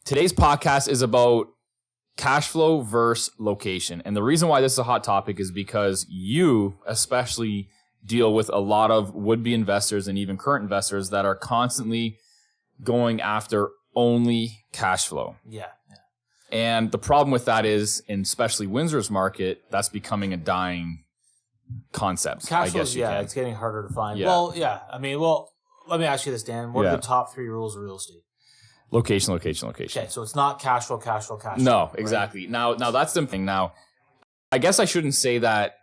Today's podcast is about cash flow versus location. And the reason why this is a hot topic is because you especially deal with a lot of would-be investors and even current investors that are constantly going after only cash flow. Yeah. And the problem with that is, in especially Windsor's market, that's becoming a dying concept. Cash flows, it's getting harder to find. Yeah. Well, let me ask you this, Dan. What are the top 3 rules of real estate? Location. Okay, so it's not cash flow. No, exactly. Right? Now that's the thing. Now, I guess I shouldn't say that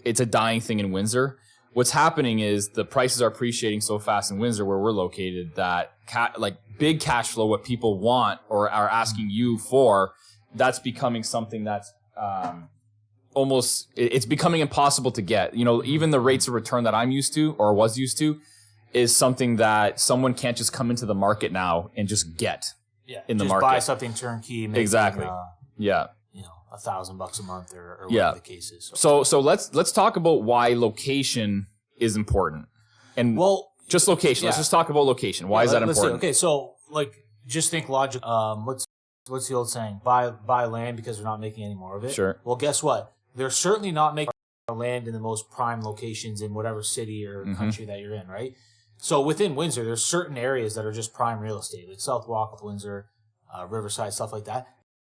it's a dying thing in Windsor. What's happening is the prices are appreciating so fast in Windsor, where we're located, that big cash flow, what people want or are asking you for, that's becoming something that's it's becoming impossible to get. You know, even the rates of return that I'm used to or was used to is something that someone can't just come into the market now and just get in the market. Buy something turnkey. Exactly. $1,000 a month or whatever the case is. So let's talk about why location is important. And just location. Let's just talk about location. Why is that important? Okay, so just think logic. What's the old saying? Buy land because they're not making any more of it. Sure. Well, guess what? They're certainly not making land in the most prime locations in whatever city or country that you're in, right? So within Windsor, there's certain areas that are just prime real estate, like South Walk with Windsor, Riverside, stuff like that.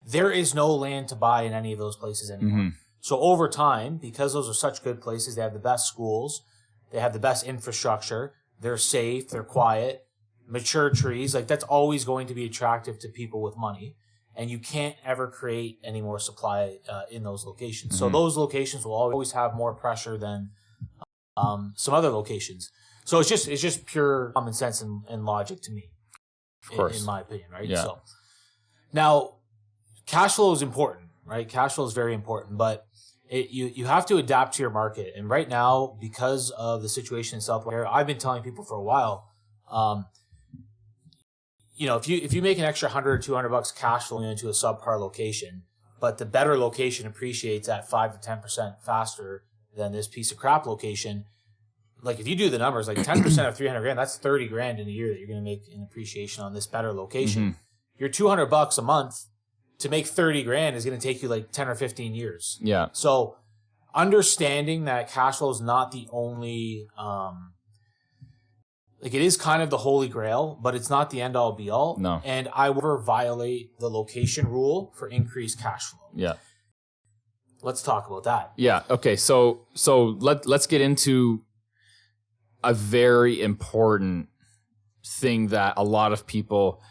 There is no land to buy in any of those places anymore. So over time, because those are such good places, they have the best schools, they have the best infrastructure, they're safe, they're quiet, mature trees. That's always going to be attractive to people with money. And you can't ever create any more supply in those locations. So those locations will always have more pressure than some other locations. So it's just pure common sense and logic to me, of course, in my opinion, right? Yeah. So now, cash flow is important, right? Cash flow is very important, but you have to adapt to your market. And right now, because of the situation in South Wales, I've been telling people for a while, if you make an extra $100 or $200 cash flow into a subpar location, but the better location appreciates at 5 to 10% faster than this piece of crap location. If you do the numbers, 10% of $300,000, that's $30,000 in a year that you're going to make in appreciation on this better location. Your $200 a month to make $30,000 is going to take you 10 or 15 years. Yeah. So understanding that cash flow is not the only, it is kind of the holy grail, but it's not the end all be all. No. And I will never violate the location rule for increased cash flow. Yeah. Let's talk about that. Yeah. Okay. So let's get into a very important thing that a lot of people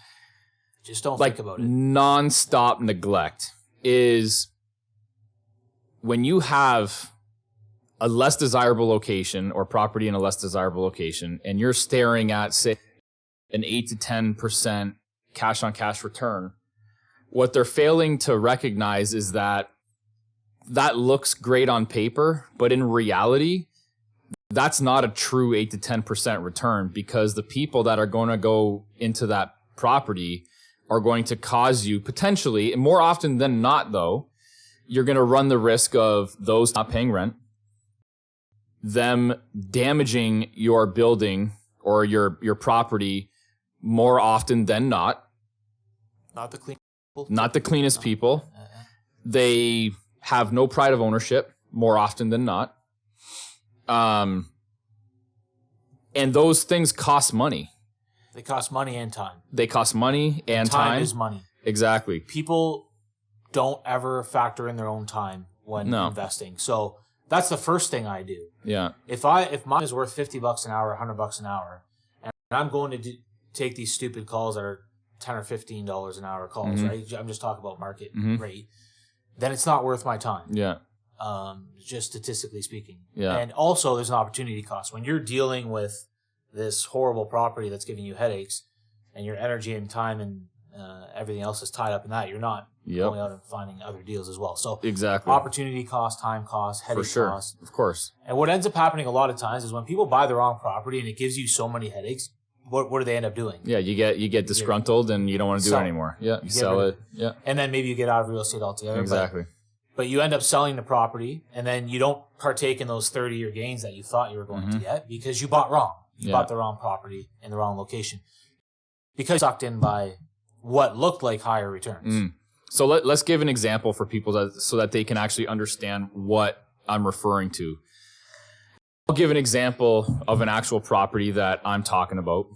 just don't think about it. Nonstop neglect is when you have a less desirable location or property in a less desirable location, and you're staring at, say, an 8 to 10% cash on cash return. What they're failing to recognize is that looks great on paper, but in reality, that's not a true 8 to 10% return, because the people that are going to go into that property are going to cause you potentially, and more often than not though, you're going to run the risk of those not paying rent, them damaging your building or your property more often than not. Not the cleanest people. They have no pride of ownership more often than not. And those things cost money. They cost money and time. They cost money and time. Time is money. Exactly. People don't ever factor in their own time when investing. So that's the first thing I do. Yeah. If mine is worth $50 an hour, $100 an hour, and I'm going to take these stupid calls that are $10 or $15 an hour calls, right? I'm just talking about market rate. Then it's not worth my time. Yeah. Just statistically speaking. Yeah. And also there's an opportunity cost. When you're dealing with this horrible property that's giving you headaches, and your energy and time and everything else is tied up in that, you're not going out and finding other deals as well. So exactly, opportunity cost, time cost, headache cost. Of course. And what ends up happening a lot of times is when people buy the wrong property and it gives you so many headaches, what do they end up doing? Yeah, you get disgruntled and you don't want to do it anymore. Yeah, you sell it. Yeah. And then maybe you get out of real estate altogether. Exactly. But you end up selling the property, and then you don't partake in those 30-year gains that you thought you were going to get because you bought wrong. You bought the wrong property in the wrong location. Because sucked in by what looked like higher returns. So let's give an example for people so that they can actually understand what I'm referring to. I'll give an example of an actual property that I'm talking about.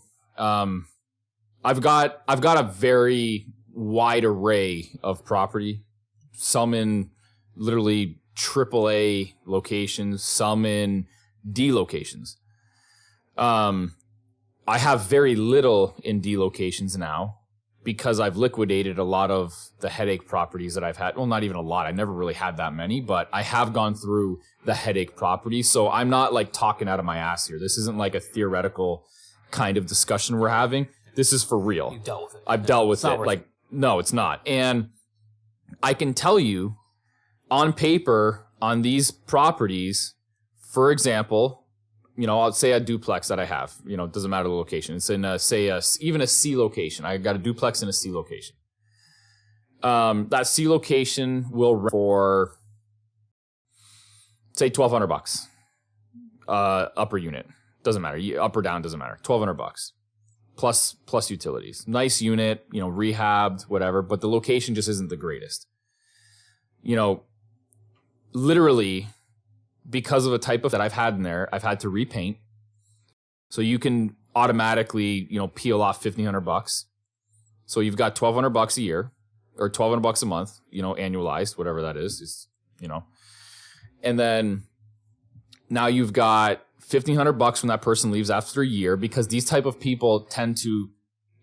I've got a very wide array of property, some in literally AAA locations, some in D locations. I have very little in D locations now because I've liquidated a lot of the headache properties that I've had. Well, not even a lot. I never really had that many, but I have gone through the headache properties. So I'm not like talking out of my ass here. This isn't like a theoretical kind of discussion we're having. This is for real. You've dealt with it. I've dealt with it. Like, no, it's not. And I can tell you on paper on these properties, for example, you know, I'll say a duplex that I have, you know, it doesn't matter the location. It's in even a C location. I got a duplex in a C location. That C location will rent for, say, $1,200. Upper unit. Doesn't matter. Up or down doesn't matter. $1,200 plus utilities. Nice unit, you know, rehabbed, whatever, but the location just isn't the greatest. You know, literally, because of the type of that I've had in there, I've had to repaint. So you can automatically, you know, peel off $1,500. So you've got $1,200 a year or $1,200 a month, you know, annualized, whatever that is, you know. And then now you've got $1,500 when that person leaves after a year, because these type of people tend to,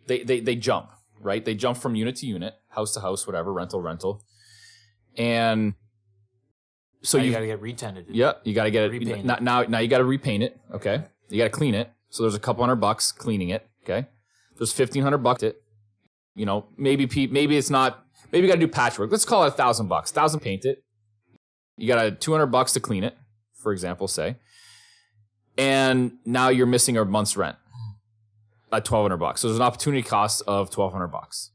they jump, right? They jump from unit to unit, house to house, whatever, rental. And so you got to get retenanted. Yeah, you got to get it. Now you got to repaint it. Okay, you got to clean it. So there's a couple $100 cleaning it. Okay, there's $1,500 it. You know, maybe it's not. Maybe you got to do patchwork. Let's call it $1,000. $1,000 paint it. You got $200 to clean it, for example, say. And now you're missing a month's rent at $1,200. So there's an opportunity cost of $1,200.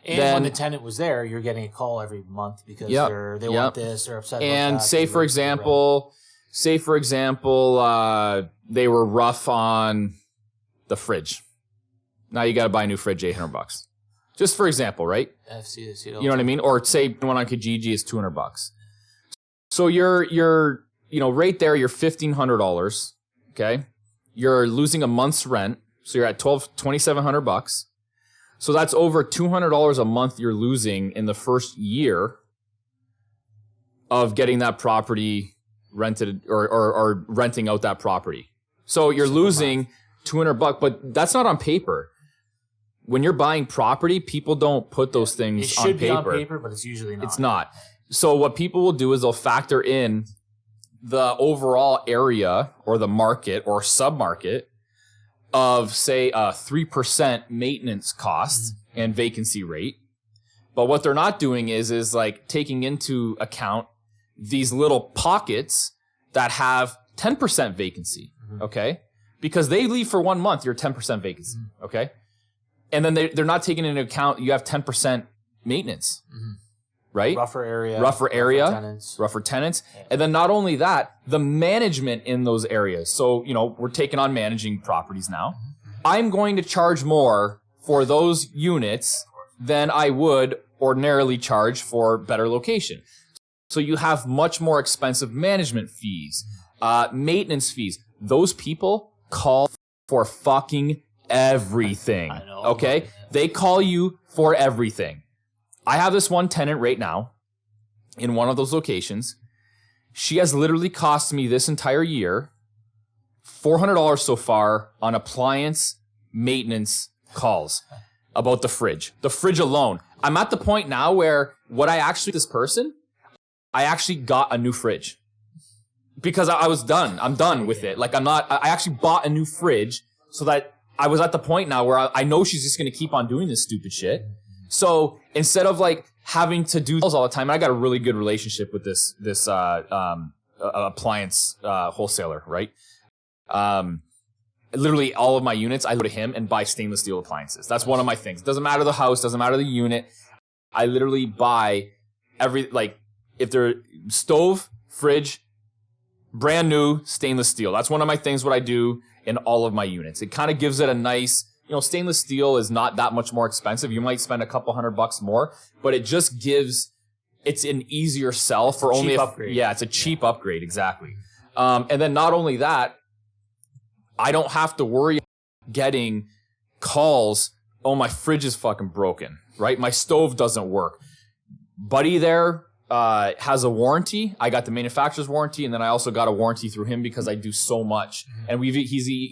And then, when the tenant was there, you're getting a call every month because they want this, they're upset about that. And say for example, they were rough on the fridge. Now you got to buy a new fridge, $800. Just for example, right? You know what I mean? Or say one on Kijiji is $200. So you're you know, right there, you're $1,500. Okay, you're losing a month's rent, so you're at $2,700. So that's over $200 a month you're losing in the first year of getting that property rented or renting out that property. So you're losing $200, but that's not on paper. When you're buying property, people don't put those things on paper. It should be on paper, but it's usually not. It's not. So what people will do is they'll factor in the overall area or the market or sub-market of, say, a 3% maintenance cost and vacancy rate. But what they're not doing is like taking into account these little pockets that have 10% vacancy, okay? Because they leave for 1 month, you're 10% vacancy, okay? And then they're not taking into account you have 10% maintenance, right? Rougher area, rougher tenants. Yeah. And then not only that, the management in those areas. So, you know, we're taking on managing properties now. I'm going to charge more for those units than I would ordinarily charge for better location. So you have much more expensive management fees, maintenance fees. Those people call for fucking everything. I know. Okay? They call you for everything. I have this one tenant right now in one of those locations. She has literally cost me this entire year $400 so far on appliance maintenance calls about the fridge. The fridge alone. I'm at the point now where I actually got a new fridge. Because I was done. I'm done with it. Like I actually bought a new fridge so that I was at the point now where I know she's just going to keep on doing this stupid shit. So instead of like having to do all the time, and I got a really good relationship with this appliance wholesaler, right? Literally all of my units, I go to him and buy stainless steel appliances. That's one of my things. Doesn't matter the house, doesn't matter the unit. I literally buy if they're stove, fridge, brand new stainless steel. That's one of my things what I do in all of my units. It kind of gives it a nice stainless steel is not that much more expensive. You might spend a couple $100 more, but it just it's an easier sell for only upgrade. Yeah, it's a cheap upgrade, exactly. And then not only that, I don't have to worry getting calls, oh, my fridge is fucking broken, right? My stove doesn't work. Buddy there has a warranty. I got the manufacturer's warranty, and then I also got a warranty through him because I do so much. And he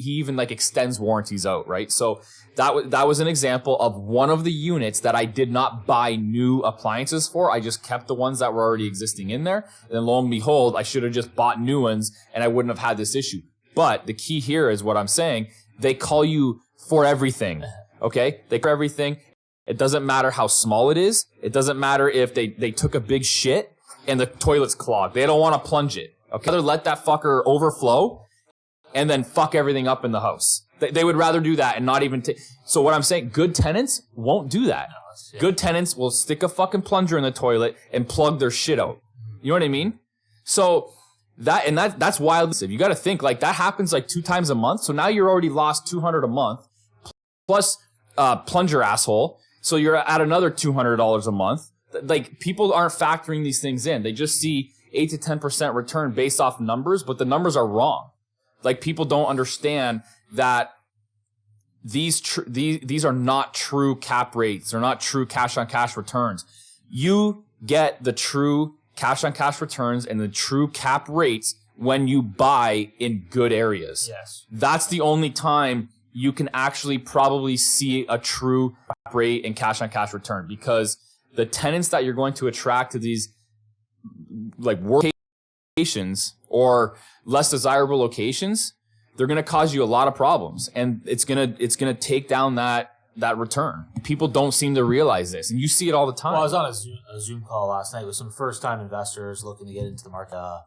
even like extends warranties out, right? So that was an example of one of the units that I did not buy new appliances for. I just kept the ones that were already existing in there. And then lo and behold, I should have just bought new ones and I wouldn't have had this issue. But the key here is what I'm saying. They call you for everything, okay? They for everything. It doesn't matter how small it is. It doesn't matter if they took a big shit and the toilet's clogged. They don't want to plunge it. Okay, rather let that fucker overflow and then fuck everything up in the house. They would rather do that and not even take. So what I'm saying, good tenants won't do that. Good tenants will stick a fucking plunger in the toilet and plug their shit out. You know what I mean? So that's wild. You got to think like that happens like 2 times a month. So now you're already lost $200 a month plus plunger asshole. So you're at another $200 a month. Like people aren't factoring these things in. They just see 8 to 10% return based off numbers, but the numbers are wrong. Like people don't understand that these are not true cap rates. They're not true cash on cash returns. You get the true cash on cash returns and the true cap rates when you buy in good areas. Yes. That's the only time you can actually probably see a true rate and cash on cash return, because the tenants that you're going to attract to these like work locations or less desirable locations, they're going to cause you a lot of problems, and it's going to take down that return. People don't seem to realize this, and you see it all the time. Well, I was on a Zoom call last night with some first-time investors looking to get into the market.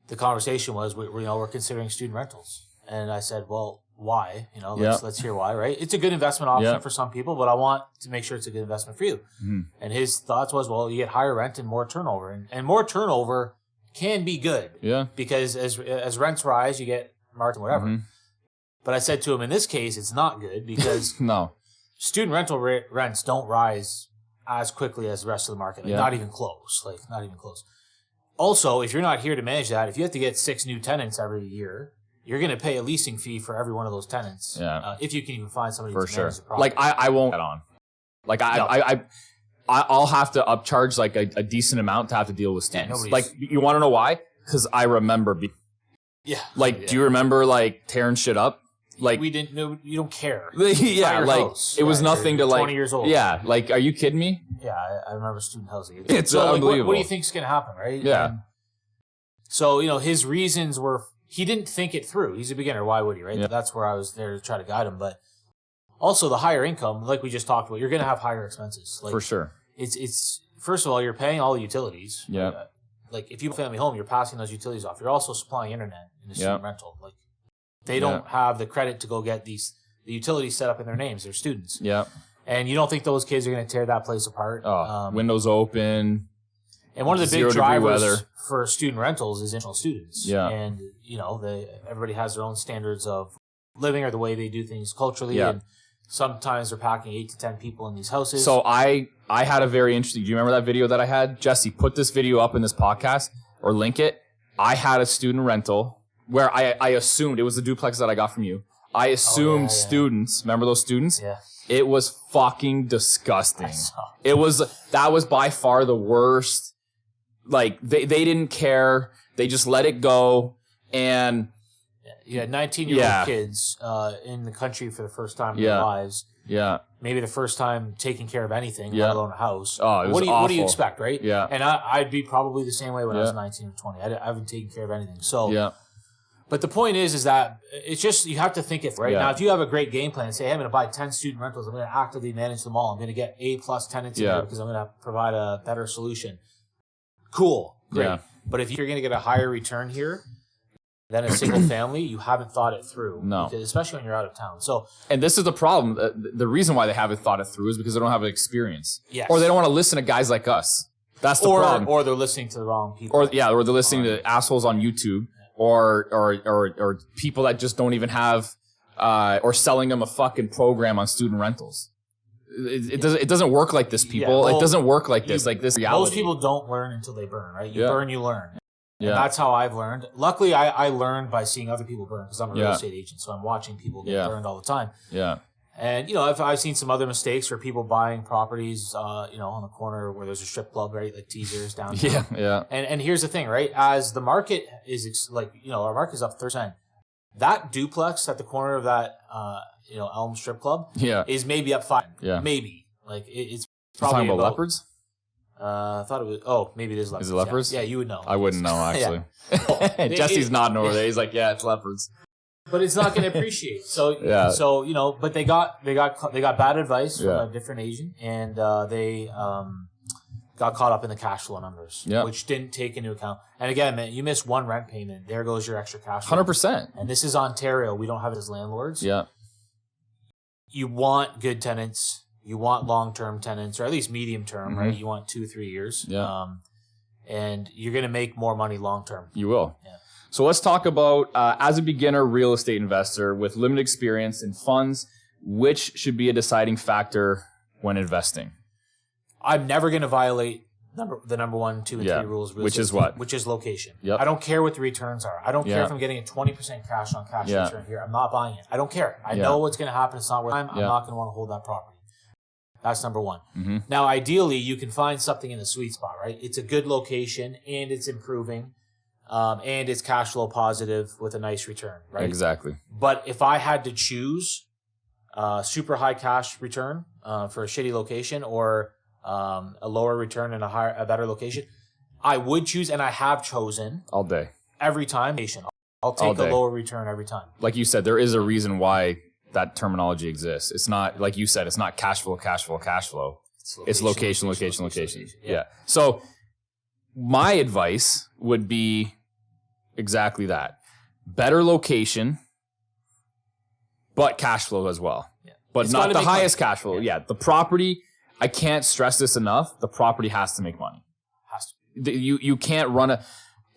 The conversation was, we're considering student rentals, and I said, well, why? Let's hear why, right? It's a good investment option for some people, but I want to make sure it's a good investment for you. And his thoughts was, well, you get higher rent and more turnover, and more turnover can be good. Yeah. Because as rents rise, you get market whatever. But I said to him, in this case, it's not good because no, student rental rents don't rise as quickly as the rest of the market. Not even close. Not even close. Also, if you're not here to manage that, if you have to get 6 new tenants every year, you're going to pay a leasing fee for every one of those tenants. Yeah. If you can even find somebody to manage the property. Like I won't get on. Like I'll have to upcharge like a decent amount to have to deal with students. Like you want to know why? Because I remember. Do you remember like tearing shit up? Like we didn't know. You don't care. Yeah, like house. It was nothing to like. 20 years old. Yeah, like are you kidding me? Yeah, I remember student housing. It's unbelievable. What do you think is going to happen, right? Yeah. And so his reasons were. He didn't think it through. He's a beginner. Why would he, right? Yeah. That's where I was there to try to guide him. But also the higher income, like we just talked about, you're going to have higher expenses. For sure. It's first of all, you're paying all the utilities. Yeah. Like if you have a family home, you're passing those utilities off. You're also supplying internet in a student rental. Like they don't have the credit to go get the utilities set up in their names. They're students. Yeah. And you don't think those kids are going to tear that place apart. Windows open. And one of the big drivers for student rentals is international students. Yeah. And, everybody has their own standards of living or the way they do things culturally. Yeah. And sometimes they're packing 8 to 10 people in these houses. So I had a very interesting, do you remember that video that I had? Jesse, put this video up in this podcast or link it. I had a student rental where I assumed, it was the duplex that I got from you. I assumed students, remember those students? Yeah. It was fucking disgusting. That was by far the worst. Like they didn't care. They just let it go. And you had 19-year-old kids in the country for the first time in their lives. Yeah. Maybe the first time taking care of anything, let alone a house. Oh, it was awful. What do you expect, right? Yeah. And I'd be probably the same way when I was 19 or 20. I haven't taken care of anything. So, but the point is that it's just, you have to think it right. Now, if you have a great game plan and say, hey, I'm going to buy 10 student rentals, I'm going to actively manage them all, I'm going to get A+ tenants in there because I'm going to provide a better solution. Cool. Great. Yeah. But if you're going to get a higher return here than a single family, you haven't thought it through. No. Especially when you're out of town. And this is the problem. The reason why they haven't thought it through is because they don't have an experience. Yes. Or they don't want to listen to guys like us. That's the problem. Or they're listening to the wrong people. Or they're listening to assholes on YouTube or people that just don't even have or selling them a fucking program on student rentals. It doesn't work like this, people. It doesn't work like this. Like this reality. Most people don't learn until they burn, right? You burn, you learn. Yeah. And that's how I've learned. Luckily, I learned by seeing other people burn because I'm a real estate agent, so I'm watching people get burned all the time. Yeah. And, I've seen some other mistakes for people buying properties, on the corner where there's a strip club, right? Like Teasers downtown. Yeah. And here's the thing, right? As the market is our market is up 30%. That duplex at the corner of that, Elm Strip Club is maybe up 5%. Yeah. Maybe. Like it's probably talking about leopards? I thought it was, maybe it is leopards. Is it leopards? Yeah, you would know. I wouldn't know, actually. Jesse's nodding over there. He's like, yeah, it's leopards. But it's not going to appreciate. So but they got bad advice from a different agent, and they got caught up in the cash flow numbers, which didn't take into account. And again, man, you miss one rent payment, there goes your extra cash flow. 100%. And this is Ontario. We don't have it as landlords. Yeah. You want good tenants. You want long-term tenants, or at least medium-term, right? You want 2-3 years. Yeah. And you're going to make more money long-term. You will. Yeah. So let's talk about, as a beginner real estate investor with limited experience in funds, which should be a deciding factor when investing? I'm never going to violate the number 1, 2, and 3 rules. Which is what? Which is location. Yep. I don't care what the returns are. I don't care if I'm getting a 20% cash on cash return here. I'm not buying it. I don't care. I know what's going to happen. It's not worth time. I'm not going to want to hold that property. That's number 1. Mm-hmm. Now, ideally, you can find something in the sweet spot, right? It's a good location, and it's improving, and it's cash flow positive with a nice return, right? Exactly. But if I had to choose super high cash return for a shitty location or a lower return in a better location, I would choose, and I have chosen all day, every time. I'll take a lower return every time. Like you said, there is a reason why that terminology exists. It's not, like you said, it's not cash flow. It's location. Yeah. So my advice would be exactly that. Better location, but cash flow as well. Yeah. But it's not the highest cash flow. Yeah. The property, I can't stress this enough. The property has to make money. You can't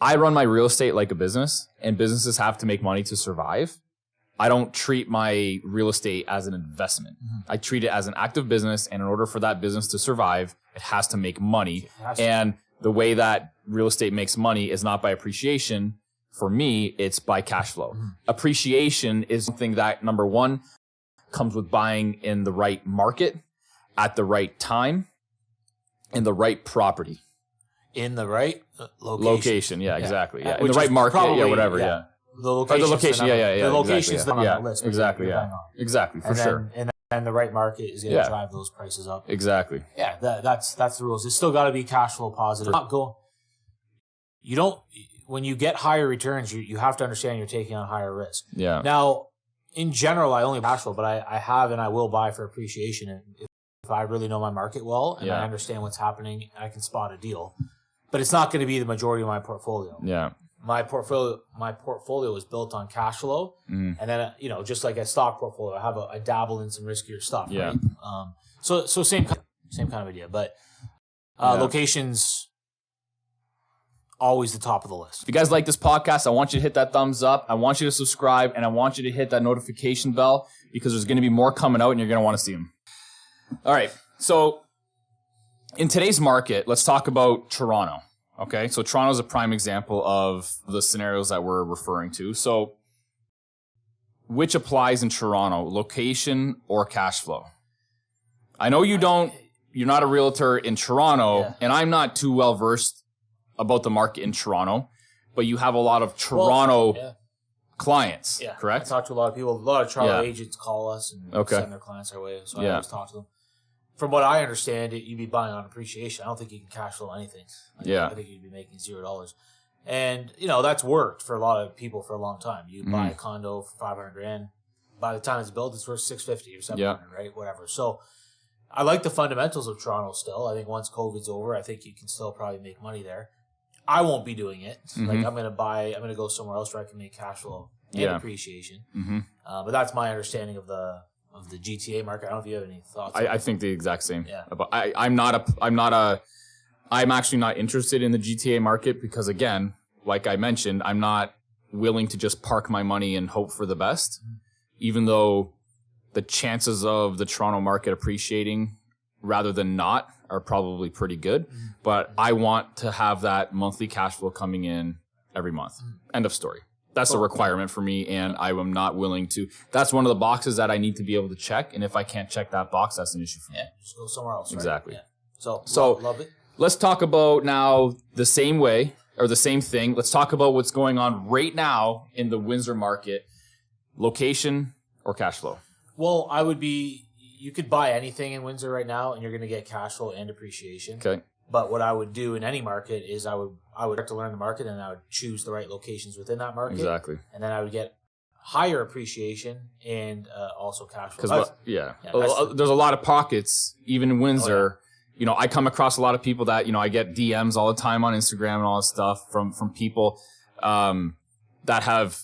I run my real estate like a business, and businesses have to make money to survive. I don't treat my real estate as an investment. I treat it as an active business, and in order for that business to survive, it has to make money. And the way that real estate makes money is not by appreciation. For me, it's by cash flow. Appreciation is something that, number 1, comes with buying in the right market, at the right time, in the right property. In the right location. Yeah, exactly. Yeah. In the right market. Whatever. Yeah. The location. The location is exactly, on the list. Exactly. Yeah. Exactly. For sure. And then the right market is going to drive those prices up. Exactly. Yeah. That's the rules. It's still got to be cash flow positive. When you get higher returns, you have to understand you're taking on higher risk. Yeah. Now, in general, I only buy cash flow, but I have and I will buy for appreciation. And if I really know my market well and I understand what's happening, I can spot a deal. But it's not going to be the majority of my portfolio. Yeah. My portfolio is built on cash flow, and then just like a stock portfolio, I dabble in some riskier stuff. Yeah. Right? So same kind of idea, but locations always the top of the list. If you guys like this podcast, I want you to hit that thumbs up. I want you to subscribe, and I want you to hit that notification bell because there's going to be more coming out, and you're going to want to see them. All right. So in today's market, let's talk about Toronto. Okay, so Toronto is a prime example of the scenarios that we're referring to. So which applies in Toronto, location or cash flow? I know you're not a realtor in Toronto, and I'm not too well versed about the market in Toronto, but you have a lot of Toronto clients, correct? I talk to a lot of people. A lot of Toronto agents call us and send their clients our way, so I always talk to them. From what I understand, you'd be buying on appreciation. I don't think you can cash flow anything. I think you'd be making $0. And, that's worked for a lot of people for a long time. You buy a condo for $500,000. By the time it's built, it's worth $650 or $700, right? Whatever. So I like the fundamentals of Toronto still. I think once COVID's over, I think you can still probably make money there. I won't be doing it. Like I'm going to go somewhere else where I can make cash flow and appreciation. But that's my understanding of the GTA market. I don't know if you have any thoughts. I think the exact same. Yeah. I'm actually not interested in the GTA market because, again, like I mentioned, I'm not willing to just park my money and hope for the best. even though the chances of the Toronto market appreciating rather than not are probably pretty good. But I want to have that monthly cash flow coming in every month. End of story. That's a requirement for me, and I am not willing to. That's one of the boxes that I need to be able to check, and if I can't check that box, that's an issue for me. Just go somewhere else. Right? Exactly. Yeah. So love it. Let's talk about now the same way, or the same thing. Let's talk about what's going on right now in the Windsor market. Location or cash flow? Well, you could buy anything in Windsor right now, and you're going to get cash flow and appreciation. Okay. But what I would do in any market is I would start to learn the market, and I would choose the right locations within that market. Exactly. And then I would get higher appreciation and also cash flow. There's a lot of pockets, even in Windsor. You know, I come across a lot of people that, you know, I get DMs all the time on Instagram and all this stuff from people that have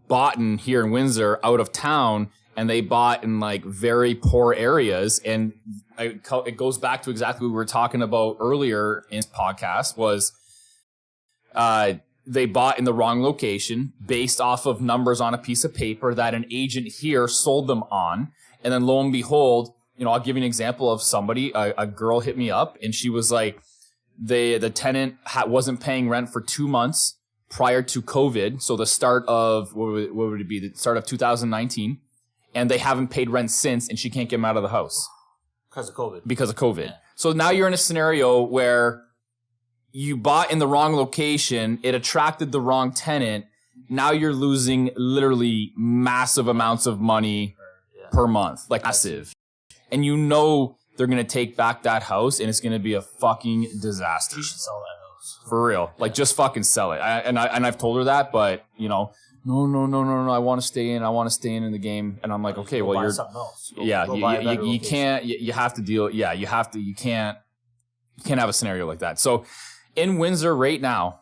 bought in here in Windsor out of town, and they bought in like very poor areas. And it goes back to exactly what we were talking about earlier in this podcast was they bought in the wrong location based off of numbers on a piece of paper that an agent here sold them on. And then lo and behold, you know, I'll give you an example of somebody, a girl hit me up and she was like, the tenant wasn't paying rent for 2 months prior to COVID. So the start of, what would it be? The start of 2019. And they haven't paid rent since, and she can't get them out of the house. Because of COVID. Yeah. So now you're in a scenario where you bought in the wrong location, it attracted the wrong tenant. Now you're losing literally massive amounts of money per month, like massive. And you know they're going to take back that house, and it's going to be a fucking disaster. You should sell that house. For real. Like, just fucking sell it. I've told her that, but, you know, no. I want to stay in the game. And I'm like, okay, well, you're something else. You can't, you have to deal. Yeah, you can't have a scenario like that. So in Windsor right now,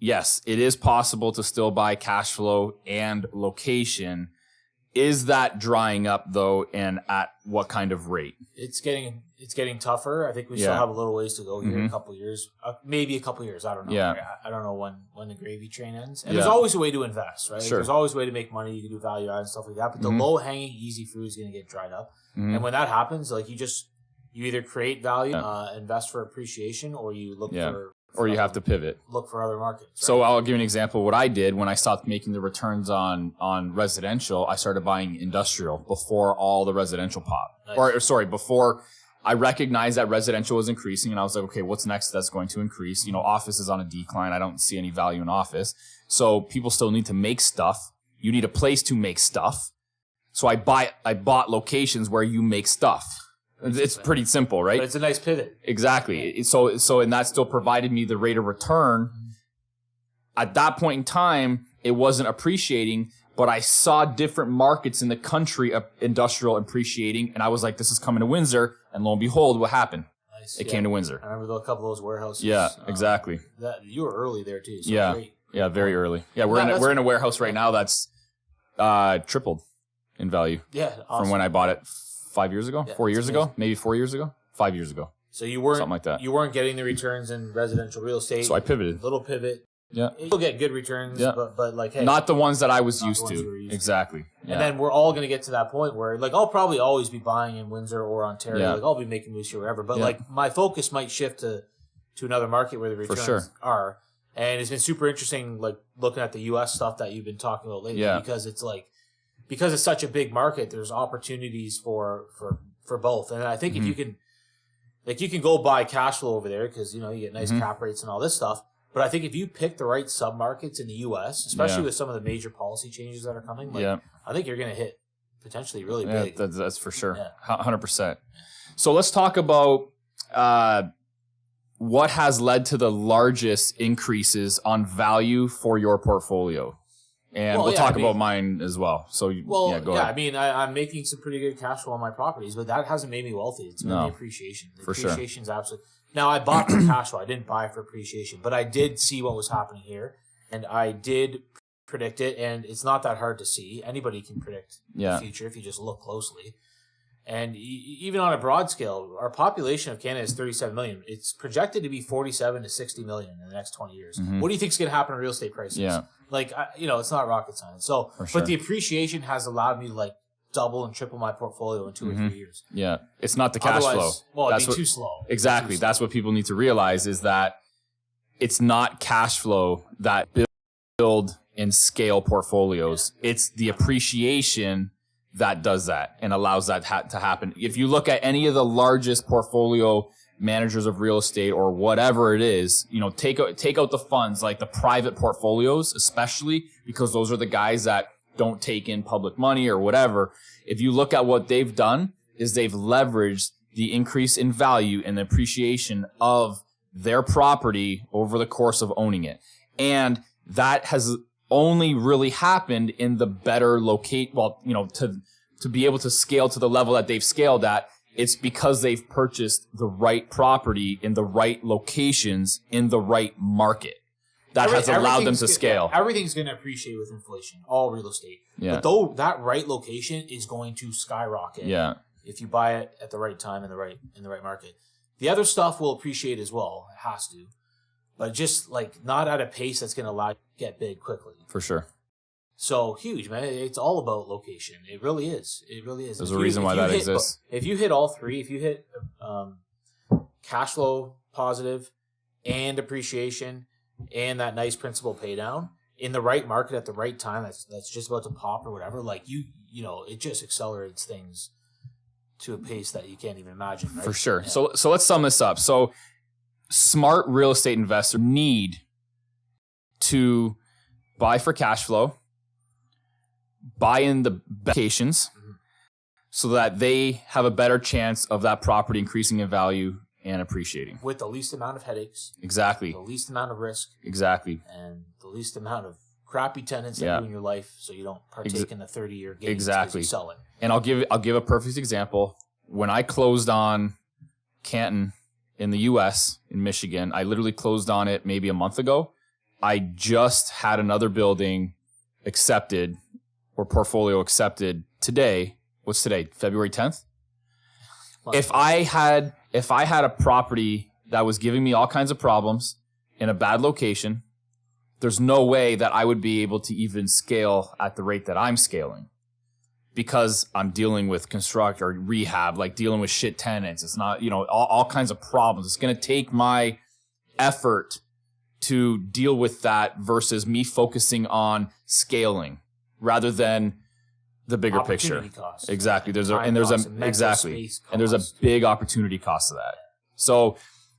yes, it is possible to still buy cash flow and location. Is that drying up though? And at what kind of rate? It's getting tougher. I think we still have a little ways to go here. A couple years, maybe a couple years. I don't know. Yeah. I don't know when the gravy train ends. And there's always a way to invest, right? Sure. There's always a way to make money. You can do value add and stuff like that. But the low hanging easy fruit is going to get dried up. And when that happens, like you either create value, invest for appreciation, or you look or you have to pivot. Look for other markets. Right? So I'll give you an example of what I did when I stopped making the returns on residential. I started buying industrial before all the residential popped. Nice. Before I recognized that residential was increasing, and I was like, okay, what's next that's going to increase? You know, office is on a decline. I don't see any value in office. So people still need to make stuff. You need a place to make stuff. So I bought locations where you make stuff. It's pretty simple, right? But it's a nice pivot. Exactly. So, and that still provided me the rate of return. At that point in time, it wasn't appreciating, but I saw different markets in the country of industrial appreciating, and I was like, this is coming to Windsor, and lo and behold, what happened? Nice. It came to Windsor. I remember a couple of those warehouses. Yeah, exactly. You were early there too. So great. Yeah, very early. Yeah, we're in a warehouse right now that's tripled in value. Yeah, awesome. From when I bought it 5 years ago, 4 years ago, maybe 4 years ago, 5 years ago. So you weren't something like that. You weren't getting the returns in residential real estate. So I pivoted. Little pivot. Yeah. You'll get good returns, but like, hey. Not the ones that I was used to. Exactly. Yeah. And then we're all going to get to that point where, like, I'll probably always be buying in Windsor or Ontario. Yeah. Like, I'll be making moves here wherever. But, like, my focus might shift to another market where the returns are. And it's been super interesting, like, looking at the U.S. stuff that you've been talking about lately. Yeah. Because it's such a big market, there's opportunities for both. And I think if you can, like, you can go buy cash flow over there because, you know, you get nice cap rates and all this stuff. But I think if you pick the right submarkets in the U.S., especially with some of the major policy changes that are coming, like, I think you're going to hit potentially really big. That's for sure. 100%. So let's talk about what has led to the largest increases on value for your portfolio. And we'll talk about mine as well. So, go ahead. I mean, I'm making some pretty good cash flow on my properties, but that hasn't made me wealthy. It's made me appreciation. The appreciation's absolutely... Now, I bought for cash flow. I didn't buy for appreciation, but I did see what was happening here, and I did predict it, and it's not that hard to see. Anybody can predict the future if you just look closely. And even on a broad scale, our population of Canada is 37 million. It's projected to be 47 to 60 million in the next 20 years. What do you think is going to happen to real estate prices? Yeah. Like, it's not rocket science. So, but the appreciation has allowed me to like double and triple my portfolio in 2 or 3 years. Yeah. It's not the cash flow. Well, it'd be too slow. Exactly. That's what people need to realize is that it's not cash flow that build and scale portfolios. It's the appreciation that does that and allows that to happen. If you look at any of the largest portfolio managers of real estate or whatever it is, take out the funds, like the private portfolios, especially because those are the guys that don't take in public money or whatever. If you look at what they've done is they've leveraged the increase in value and the appreciation of their property over the course of owning it. And that has only really happened in the better to be able to scale to the level that they've scaled at. It's because they've purchased the right property in the right locations in the right market. That has allowed them to scale. Everything's going to appreciate with inflation, all real estate. Yeah. But though that right location is going to skyrocket. Yeah. If you buy it at the right time in the right market. The other stuff will appreciate as well. It has to. But just like not at a pace that's going to allow you to get big quickly. For sure. So huge, man. It's all about location. It really is. It really is. There's a reason why that exists. If you hit all three, if you hit cash flow positive and appreciation and that nice principal pay down in the right market at the right time, that's just about to pop or whatever, like it just accelerates things to a pace that you can't even imagine. Right? For sure. Yeah. So let's sum this up. So smart real estate investors need to buy for cash flow, buy in the locations so that they have a better chance of that property increasing in value and appreciating. With the least amount of headaches. Exactly. The least amount of risk. Exactly. And the least amount of crappy tenants that you in your life so you don't partake in the 30-year gains. Exactly. You sell it. And I'll give a perfect example. When I closed on Canton in the US, in Michigan, I literally closed on it maybe a month ago. I just had another building accepted or portfolio accepted today. What's today? February 10th? If I had a property that was giving me all kinds of problems in a bad location, there's no way that I would be able to even scale at the rate that I'm scaling because I'm dealing with construct or rehab, like dealing with shit tenants. It's not, all kinds of problems. It's going to take my effort to deal with that versus me focusing on scaling rather than the bigger picture. Cost. Exactly. There's a big opportunity cost to that. So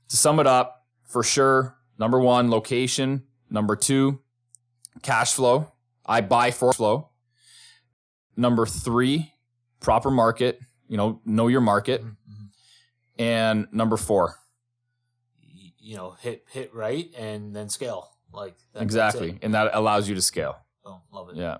to sum it up, for sure, number one, location. Number two, cash flow. I buy for flow. Number three, proper market. Know your market. Mm-hmm. And number four, hit right and then scale. Like exactly, and that allows you to scale. Oh, love it. Yeah.